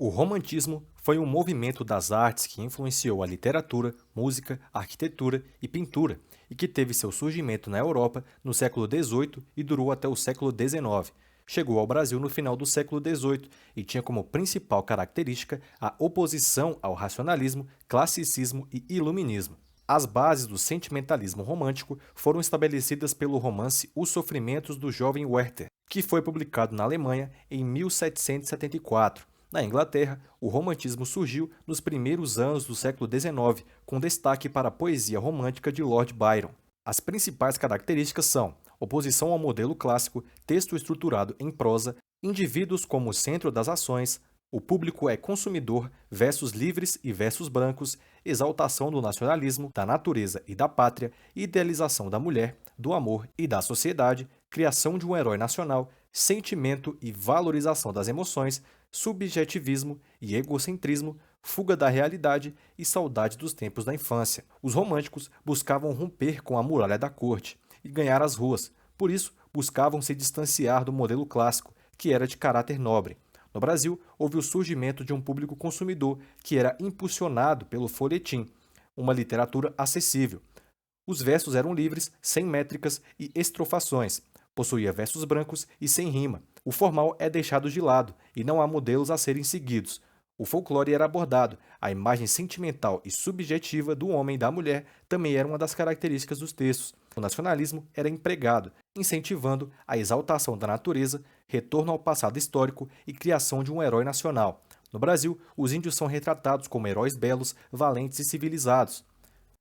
O romantismo foi um movimento das artes que influenciou a literatura, música, arquitetura e pintura, e que teve seu surgimento na Europa no século XVIII e durou até o século XIX. Chegou ao Brasil no final do século XVIII e tinha como principal característica a oposição ao racionalismo, classicismo e iluminismo. As bases do sentimentalismo romântico foram estabelecidas pelo romance Os Sofrimentos do Jovem Werther, que foi publicado na Alemanha em 1774. Na Inglaterra, o romantismo surgiu nos primeiros anos do século XIX, com destaque para a poesia romântica de Lord Byron. As principais características são oposição ao modelo clássico, texto estruturado em prosa, indivíduos como centro das ações, o público é consumidor, versos livres e versos brancos, exaltação do nacionalismo, da natureza e da pátria, idealização da mulher, do amor e da sociedade, criação de um herói nacional, sentimento e valorização das emoções, subjetivismo e egocentrismo, fuga da realidade e saudade dos tempos da infância. Os românticos buscavam romper com a muralha da corte e ganhar as ruas, por isso buscavam se distanciar do modelo clássico, que era de caráter nobre. No Brasil, houve o surgimento de um público consumidor que era impulsionado pelo folhetim, uma literatura acessível. Os versos eram livres, sem métricas e estrofações. Possuía versos brancos e sem rima. O formal é deixado de lado e não há modelos a serem seguidos. O folclore era abordado, a imagem sentimental e subjetiva do homem e da mulher também era uma das características dos textos. O nacionalismo era empregado, incentivando a exaltação da natureza, retorno ao passado histórico e criação de um herói nacional. No Brasil, os índios são retratados como heróis belos, valentes e civilizados.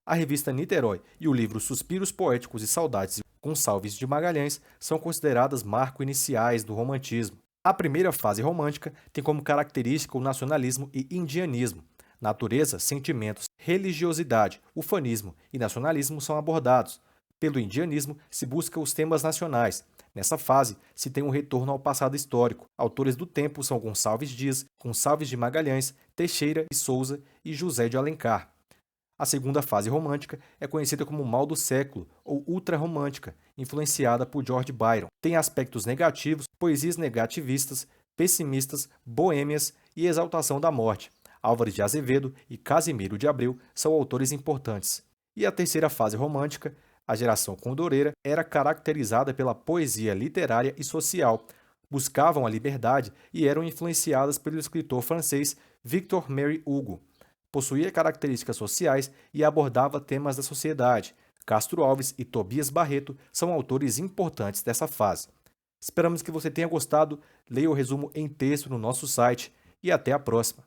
A revista Niterói e o livro Suspiros Poéticos e Saudades Gonçalves de Magalhães são consideradas marcos iniciais do romantismo. A primeira fase romântica tem como característica o nacionalismo e indianismo. Natureza, sentimentos, religiosidade, ufanismo e nacionalismo são abordados. Pelo indianismo, se busca os temas nacionais. Nessa fase, se tem um retorno ao passado histórico. Autores do tempo são Gonçalves Dias, Gonçalves de Magalhães, Teixeira e Souza e José de Alencar. A segunda fase romântica é conhecida como mal do século ou ultrarromântica, influenciada por George Byron. Tem aspectos negativos, poesias negativistas, pessimistas, boêmias e exaltação da morte. Álvares de Azevedo e Casimiro de Abreu são autores importantes. E a terceira fase romântica, a geração condoreira, era caracterizada pela poesia literária e social. Buscavam a liberdade e eram influenciadas pelo escritor francês Victor Marie Hugo. Possuía características sociais e abordava temas da sociedade. Castro Alves e Tobias Barreto são autores importantes dessa fase. Esperamos que você tenha gostado, leia o resumo em texto no nosso site e até a próxima!